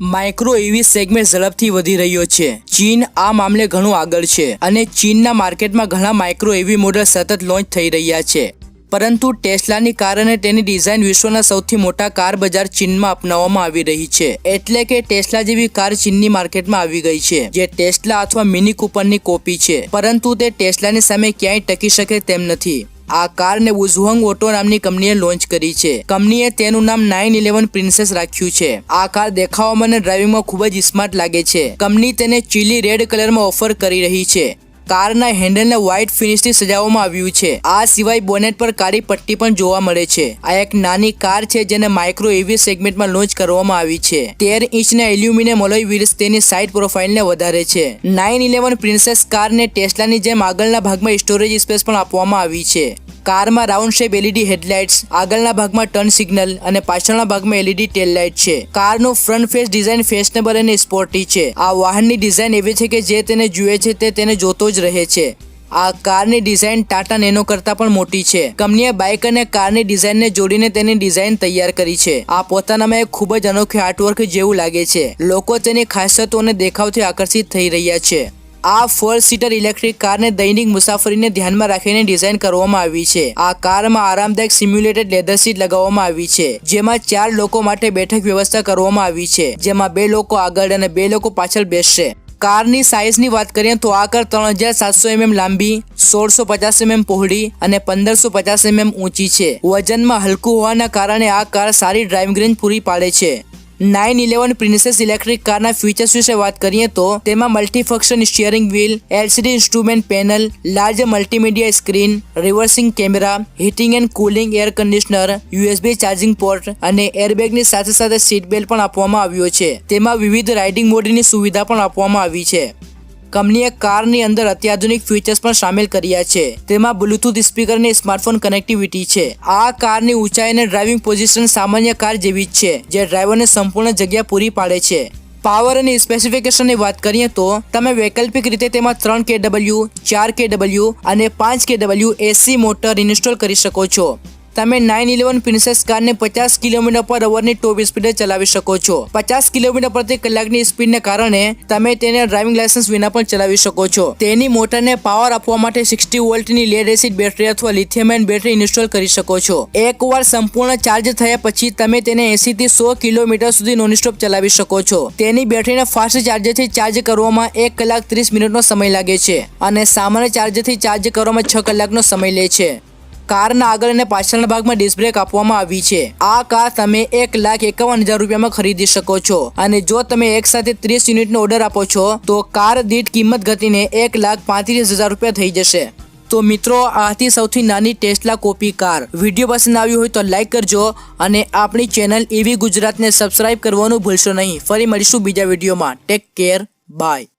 Micro EV segment ઝડપથી વધી રહ્યો છે। ચીન આ મામલે ઘણું આગળ છે અને ચીનના માર્કેટમાં ઘણા માઇક્રો ઈવી મોડેલ સતત લોન્ચ થઈ રહ્યા છે, પરંતુ ટેસ્લાની કાર અને તેની ડિઝાઇન વિશ્વના સૌથી મોટા કાર બજાર ચીનમાં અપનાવવામાં આવી રહી છે। એટલે કે ટેસ્લા જેવી કાર ચીનની માર્કેટમાં આવી ગઈ છે, જે ટેસ્લા અથવા મિની કૂપરની કોપી છે, પરંતુ તે ટેસ્લાની સામે ક્યાંય ટકી શકે તેમ નથી। આ કારને વુઝહોંગ ઓટો નામની કંપનીએ લોન્ચ કરી છે। કંપનીએ તેનું નામ 911 પ્રિન્સેસ રાખ્યું છે। આ કાર દેખાવમાં અને ડ્રાઇવિંગમાં ખૂબ જ સ્માર્ટ લાગે છે। કંપની તેને ચીલી રેડ કલરમાં ઓફર કરી રહી છે। કારના હેન્ડલને વ્હાઇટ ફિનિશથી સજાવવામાં આવ્યું છે। આ સિવાય બોનેટ પર કાળી પટ્ટી પણ જોવા મળે છે। આ એક નાની કાર છે જેને માઇક્રો ઈવી સેગમેન્ટમાં લોન્ચ કરવામાં આવી છે। 13 ઇંચના એલ્યુમિનિયમ એલોય વ્હીલ્સ તેની સાઇડ પ્રોફાઇલને વધારે છે। 911 પ્રિન્સેસ કારને ટેસ્લાની જેમ આગળના ભાગમાં સ્ટોરેજ સ્પેસ પણ આપવામાં આવી છે। કારમાં રાઉન્ડ શેપ એલઈડી હેડલાઇટ્સ, આગળના ભાગમાં ટર્ન સિગ્નલ અને પાછળના ભાગમાં એલઈડી ટેલ લાઇટ છે। કારનું ફ્રન્ટ ફેસ ડિઝાઇન ફેશનેબલ અને સ્પોર્ટી છે। આ વાહનની ડિઝાઇન એવી છે કે જે તેને જુએ છે તે તેને જોતો જ રહે છે। આ કારની ડિઝાઇન ટાટા નેનો કરતાં પણ મોટી છે। કંપનીએ બાઇક અને કારની ડિઝાઇનને જોડીને તેની ડિઝાઇન તૈયાર કરી છે। આ પોતાનામાં એક ખૂબ જ અનોખી આર્ટવર્ક જેવું લાગે છે। લોકો તેની ખાસિયતો અને દેખાવથી આકર્ષિત થઈ રહ્યા છે। આ 4 સીટર ઇલેક્ટ્રિક કારને દૈનિક મુસાફરીને ધ્યાનમાં રાખીને ડિઝાઇન કરવામાં આવી છે। આ કારમાં આરામદાયક સિમ્યુલેટેડ લેધર સીટ લગાવવામાં આવી છે, જેમાં 4 લોકો માટે બેઠક વ્યવસ્થા કરવામાં આવી છે, જેમાં 2 લોકો આગળ અને 2 લોકો પાછળ બેસશે। કારની સાઇઝની વાત કરીએ તો આ કાર 3700 mm લાંબી, 1650 mm પહોળી અને 1550 mm ઊંચી છે। વજનમાં હલકું હોવાના કારણે આ કાર સારી ડ્રાઇવિંગ રેન્જ પૂરી પાડે છે। 911 પ્રિન્સેસ ઇલેક્ટ્રિક કારના ફીચર્સ વિશે વાત કરીએ તો તેમાં multifunction steering wheel, LCD instrument panel, large multimedia screen, reversing camera, heating and cooling air conditioner, USB charging port અને એરબેગની સાથે સાથે સીટ બેલ્ટ પણ આપવામાં આવ્યો છે। તેમાં વિવિધ રાઇડિંગ મોડની સુવિધા પણ આપવામાં આવી છે। કંપનીએ કારની અંદર અત્યાધુનિક ફીચર્સ પણ સામેલ કર્યા છે। તેમાં બ્લૂટૂથ સ્પીકર અને સ્માર્ટફોન કનેક્ટિવિટી છે। આ કારની ઊંચાઈ અને ડ્રાઇવિંગ પોઝિશન સામાન્ય કાર જેવી જ છે, જે ડ્રાઈવરને સંપૂર્ણ જગ્યા પૂરી પાડે છે। પાવર અને સ્પેસિફિકેશનની વાત કરીએ તો તમે વૈકલ્પિક રીતે તેમાં 3 kW, 4 kW અને 5 kW એસી મોટર ઇન્સ્ટોલ કરી શકો છો। તમે 911 પ્રિન્સેસ કારને 50 km/hની ટોપ સ્પીડે ચલાવી શકો છો। 50 km/કલાકની સ્પીડને કારણે તમે તેને ડ્રાઇવિંગ લાયસન્સ વિના પણ ચલાવી શકો છો। તેની મોટરને પાવર આપવા માટે 60 વોલ્ટની લેડ એસિડ બેટરી અથવા લિથિયમ આયન બેટરી ઇન્સ્ટોલ કરી શકો છો। એકવાર સંપૂર્ણ ચાર્જ થયા પછી તમે તેને 80 થી 100 કિલોમીટર સુધી નોનસ્ટોપ ચલાવી શકો છો। તેની બેટરીને ફાસ્ટ ચાર્જરથી ચાર્જ કરવામાં 1 કલાક 30 મિનિટનો સમય લાગે છે અને સામાન્ય ચાર્જરથી ચાર્જ કરવામાં 6 કલાકનો સમય લે છે। કારના આગળ અને પાછળના ભાગમાં ડિસ્ક બ્રેક આપવામાં આવી છે। આ કાર તમે 1,51,000 રૂપિયામાં ખરીદી શકો છો અને જો તમે એક સાથે 30 યુનિટનો ઓર્ડર આપો છો તો કાર દીઠ કિંમત ઘટીને 1,35,000 રૂપિયા થઈ જશે। તો મિત્રો, આ હતી સૌથી નાની ટેસ્લા કોપી કાર। વિડીયો પસંદ આવ્યો હોય તો લાઈક કરજો અને આપણી ચેનલ ઈવી ગુજરાતને સબસ્ક્રાઇબ કરવાનું ભૂલશો નહીં। ફરી મળીશું બીજા વિડીયોમાં। Take care, by.